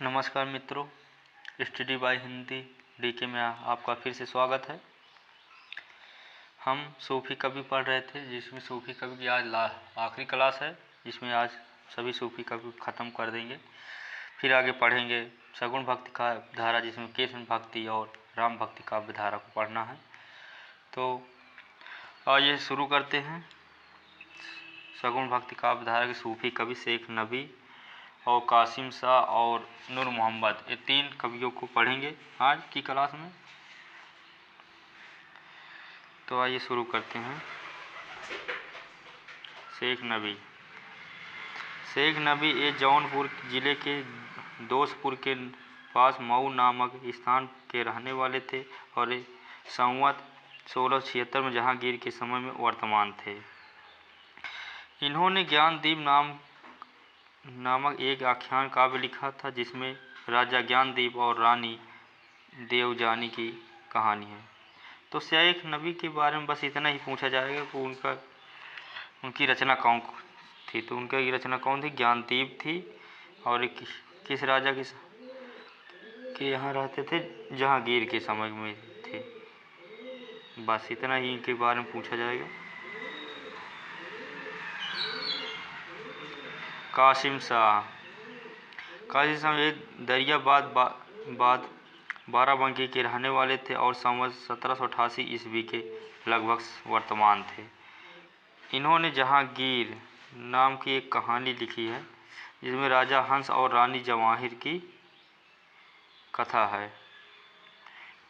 नमस्कार मित्रों, study bye Hindi DK में आपका फिर से स्वागत है। हम सूफी कवि पढ़ रहे थे, जिसमें सूफी कवि की आज आखिरी क्लास है, जिसमें आज सभी सूफी कवि ख़त्म कर देंगे। फिर आगे पढ़ेंगे सगुण भक्ति का धारा, जिसमें कृष्ण भक्ति और राम भक्ति काव्य धारा को पढ़ना है। तो आइए शुरू करते हैं। सगुण भक्ति काव्य धारा के सूफी कवि शेख नबी और कासिम शाह और नूर मोहम्मद, ये तीन कवियों को पढ़ेंगे आज की क्लास में। तो आइए शुरू करते हैं। शेख नबी ये जौनपुर जिले के दोस्तपुर के पास मऊ नामक स्थान के रहने वाले थे और संवत 1676 में जहांगीर के समय में वर्तमान थे। इन्होंने ज्ञानदीप नामक एक आख्यान काव्य लिखा था, जिसमें राजा ज्ञानदीप और रानी देवजानी की कहानी है। तो शेख नबी के बारे में बस इतना ही पूछा जाएगा कि उनकी रचना कौन थी। तो उनकी रचना कौन थी? ज्ञानदीप थी और किस राजा के यहाँ रहते थे? जहांगीर के समय में थे। बस इतना ही इनके बारे में पूछा जाएगा। कासिम शाह एक दरियाबाद बाराबंकी के रहने वाले थे और संवत 1788 ईस्वी के लगभग वर्तमान थे। इन्होंने जहांगीर नाम की एक कहानी लिखी है, जिसमें राजा हंस और रानी जवाहिर की कथा है।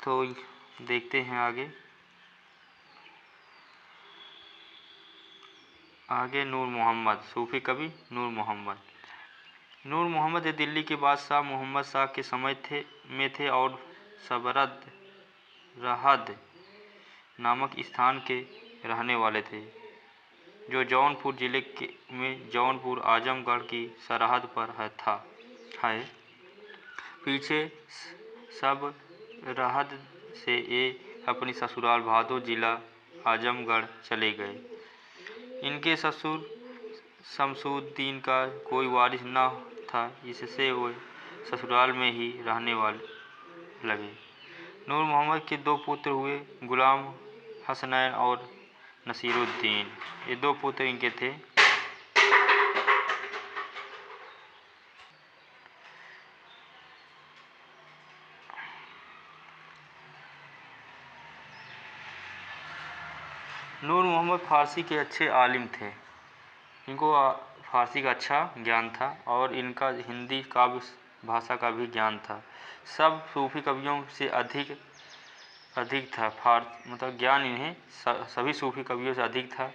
तो देखते हैं आगे नूर मोहम्मद, सूफी कवि नूर मोहम्मद ये दिल्ली के बादशाह मोहम्मद शाह के समय में थे और रहद नामक स्थान के रहने वाले थे, जो जौनपुर जिले में जौनपुर आजमगढ़ की सरहद पर है। पीछे सब रहद से ये अपनी ससुराल भादो जिला आजमगढ़ चले गए। इनके ससुर शमसुद्दीन का कोई वारिस न था, इससे वे ससुराल में ही रहने लगे। नूर मोहम्मद के दो पुत्र हुए, गुलाम हसनैन और नसीरुद्दीन। ये दो पुत्र इनके थे। नूर मोहम्मद फारसी के अच्छे आलिम थे। इनको फारसी का अच्छा ज्ञान था और इनका हिंदी काव्य भाषा का भी ज्ञान था। सब सूफी कवियों से अधिक था। मतलब ज्ञान इन्हें सभी सूफी कवियों से अधिक था।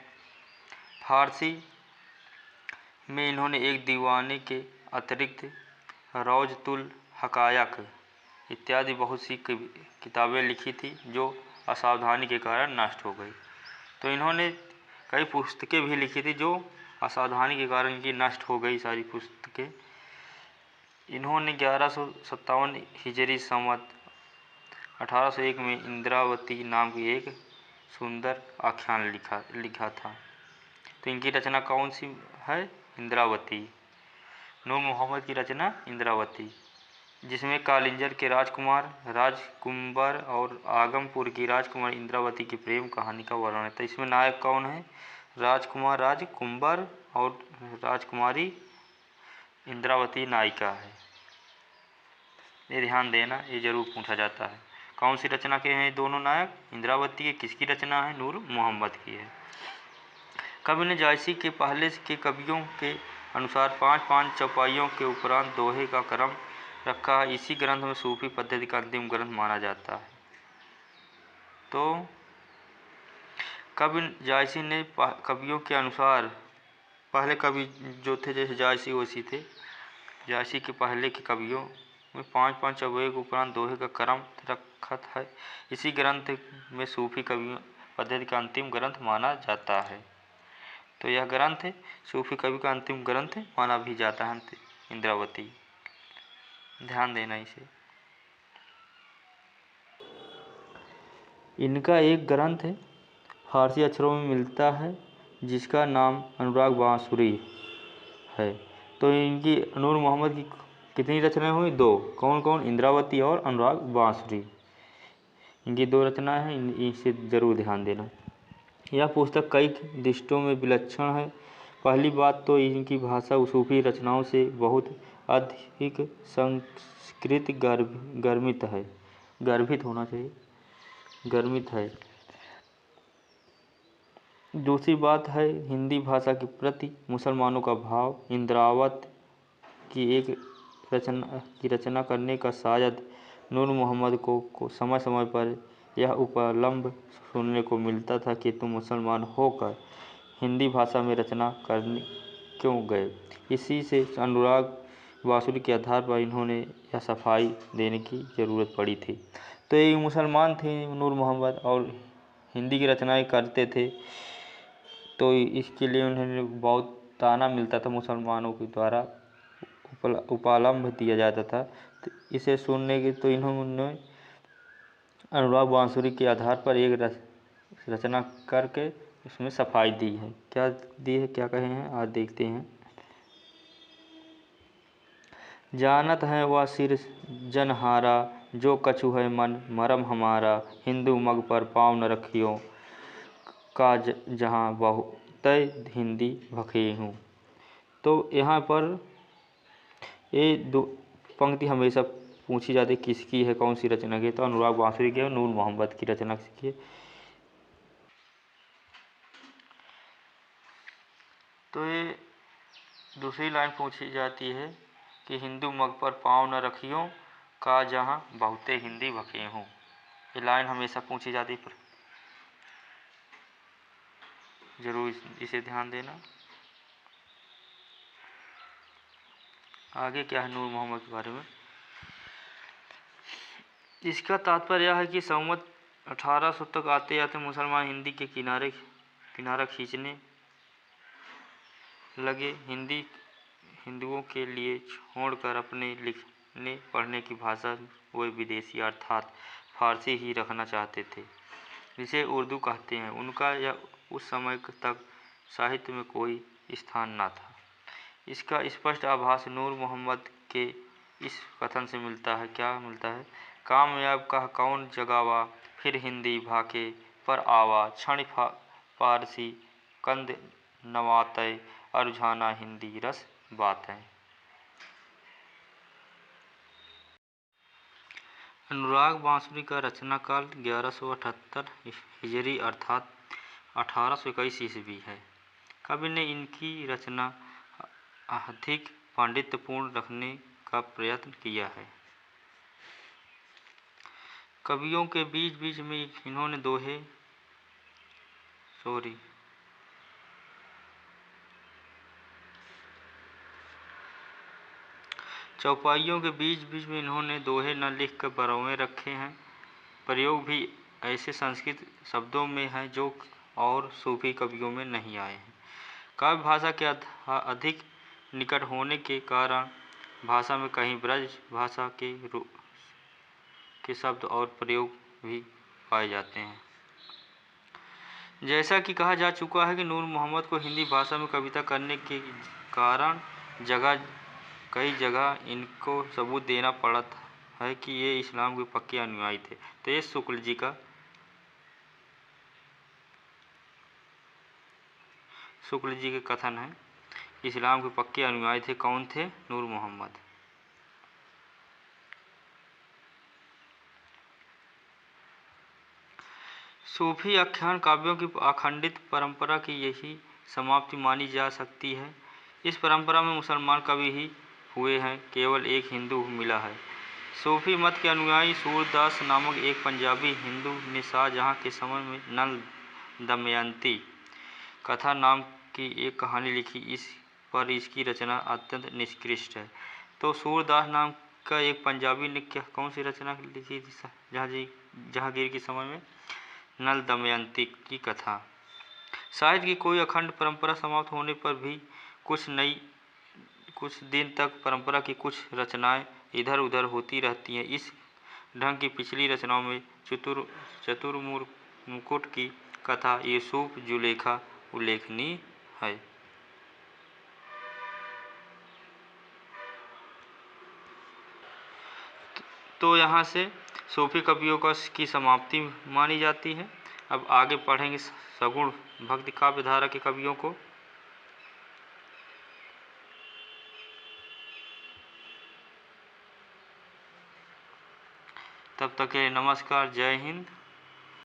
फारसी में इन्होंने एक दीवाने के अतिरिक्त रौजतुल हकायक इत्यादि बहुत सी किताबें लिखी थी, जो असावधानी के कारण नष्ट हो गई। तो इन्होंने कई पुस्तकें भी लिखी थी, जो असावधानी के कारण इनकी नष्ट हो गई सारी पुस्तकें। इन्होंने 1157 हिजरी संवत 1801 में इंद्रावती नाम की एक सुंदर आख्यान लिखा था। तो इनकी रचना कौन सी है? इंद्रावती। नूर मोहम्मद की रचना इंद्रावती, जिसमें कालिंजर के राजकुमार राजकुंबर और आगमपुर की राजकुमारी इंद्रावती की प्रेम कहानी का वर्णन है। तो इसमें नायक कौन है? राजकुमार राजकुंबर और राजकुमारी इंद्रावती नायिका है। ये ध्यान देना, ये जरूर पूछा जाता है। कौन सी रचना के हैं दोनों नायक? इंद्रावती के किसकी रचना है? नूर मोहम्मद की है। कवि ने जायसी के पहले के कवियों के अनुसार 5-5 चौपाइयों के उपरांत दोहे का क्रम रखा है। इसी ग्रंथ में सूफी पद्धति का अंतिम ग्रंथ माना जाता है। तो कवि जायसी ने कवियों के अनुसार, पहले कवि जो थे जैसे जायसी वैसी थे, जायसी के पहले के कवियों में 5-5 चौपाइयों के उपरांत दोहे का क्रम रखा है। इसी ग्रंथ में सूफी कवियों पद्धति का अंतिम ग्रंथ माना जाता है। तो यह ग्रंथ सूफी कवि का अंतिम ग्रंथ माना भी जाता है, इंद्रावती। ध्यान देना इसे। इनका एक ग्रंथ फारसी अक्षरों में मिलता है, जिसका नाम अनुराग बांसुरी है। तो इनकी नूर मोहम्मद की कितनी रचनाएं हुई? 2। कौन कौन? इंद्रावती और अनुराग बांसुरी। इनकी 2 रचनाएं हैं, इसे जरूर ध्यान देना। यह पुस्तक कई दृष्टियों में विलक्षण है। पहली बात तो इनकी भाषा सूफी रचनाओं से बहुत अधिक संस्कृत गर्मित है, गर्भित होना चाहिए, गर्मित है। दूसरी बात है हिंदी भाषा के प्रति मुसलमानों का भाव। इंद्रावत की रचना करने का शायद नूर मोहम्मद को समय समय पर यह उपलम्ब सुनने को मिलता था कि तुम मुसलमान होकर हिंदी भाषा में रचना करने क्यों गए। इसी से अनुराग बांसुरी के आधार पर इन्होंने यह सफाई देने की ज़रूरत पड़ी थी। तो ये मुसलमान थे नूर मोहम्मद और हिंदी की रचनाएं करते थे, तो इसके लिए उन्हें बहुत ताना मिलता था, मुसलमानों के द्वारा उपलम्ब दिया जाता था। तो इसे सुनने के तो इन्होंने अनुराग बांसुरी के आधार पर एक रचना करके इसमें सफाई दी है। क्या दी है, क्या कहे हैं, आज देखते हैं। जानत है वह सिर जनहारा, जो कछु है मन मरम हमारा, हिंदू मग पर पाँव न रखियो, का जहाँ बहुत हिंदी भखे हूँ। तो यहाँ पर ये 2 पंक्ति हमेशा पूछी जाती है, किसकी है, कौन सी रचना की? तो अनुराग बांसुरी की और नूर मोहम्मद की रचना की। तो ये दूसरी लाइन पूछी जाती है कि हिंदू मग पर पाँव न रखियो, का जहाँ बहुते हिंदी भखे हूँ। ये लाइन हमेशा पूछी जाती है, जरूर इसे ध्यान देना। आगे क्या है नूर मोहम्मद के बारे में? इसका तात्पर्य यह है कि संवत 1800 तक आते आते मुसलमान हिंदी के किनारा खींचने लगे। हिंदुओं के लिए छोड़कर अपने लिखने पढ़ने की भाषा वे विदेशी अर्थात फारसी ही रखना चाहते थे, जिसे उर्दू कहते हैं। उनका यह उस समय तक साहित्य में कोई स्थान न था। इसका स्पष्ट आभास नूर मोहम्मद के इस कथन से मिलता है। क्या मिलता है? कामयाब कह कौन जगावा, फिर हिंदी भाके पर आवा, क्षण पारसी कंद नवातय, अरुझाना हिंदी रस बातै। अनुराग बांसुरी का रचना काल 1178 हिजरी अर्थात 1821 ईस्वी है। कवि ने इनकी रचना अधिक पांडित्यपूर्ण रखने का प्रयत्न किया है। कवियों के बीच बीच में इन्होंने चौपाइयों के बीच बीच में इन्होंने दोहे न लिख कर बरौए रखे हैं। प्रयोग भी ऐसे संस्कृत शब्दों में हैं जो और सूफी कवियों में नहीं आए हैं। काव्य भाषा के अधिक निकट होने के कारण भाषा में कहीं ब्रज भाषा के शब्द और प्रयोग भी पाए जाते हैं। जैसा कि कहा जा चुका है कि नूर मोहम्मद को हिंदी भाषा में कविता करने के कारण कई जगह इनको सबूत देना पड़ा है कि ये इस्लाम के पक्के अनुयायी थे। तो ये शुक्ल जी के कथन है, इस्लाम के पक्के अनुयायी थे। कौन थे? नूर मोहम्मद। सूफी आख्यान काव्यों की अखंडित परंपरा की यही समाप्ति मानी जा सकती है। इस परंपरा में मुसलमान कवि ही हुए हैं, केवल एक हिंदू मिला है। सूफी मत के अनुयायी सूरदास नामक एक पंजाबी हिंदू ने शाहजहां के समय में नल दमयंती कथा नाम की एक कहानी लिखी। इस पर इसकी रचना अत्यंत निकृष्ट है। तो सूरदास नाम का एक पंजाबी ने कौन सी रचना लिखी थी जहांगीर के समय में? नल दमयंती की कथा। साहित्य की कोई अखंड परंपरा समाप्त होने पर भी कुछ दिन तक परंपरा की कुछ रचनाएं इधर उधर होती रहती हैं। इस ढंग की पिछली रचनाओं में चतुर्मुकुट की कथा, यूसुफ जुलेखा उल्लेखनीय है। तो यहाँ से सूफी कवियों की समाप्ति मानी जाती है। अब आगे पढ़ेंगे सगुण भक्ति काव्य धारा के कवियों को। तब तक के लिए नमस्कार, जय हिंद।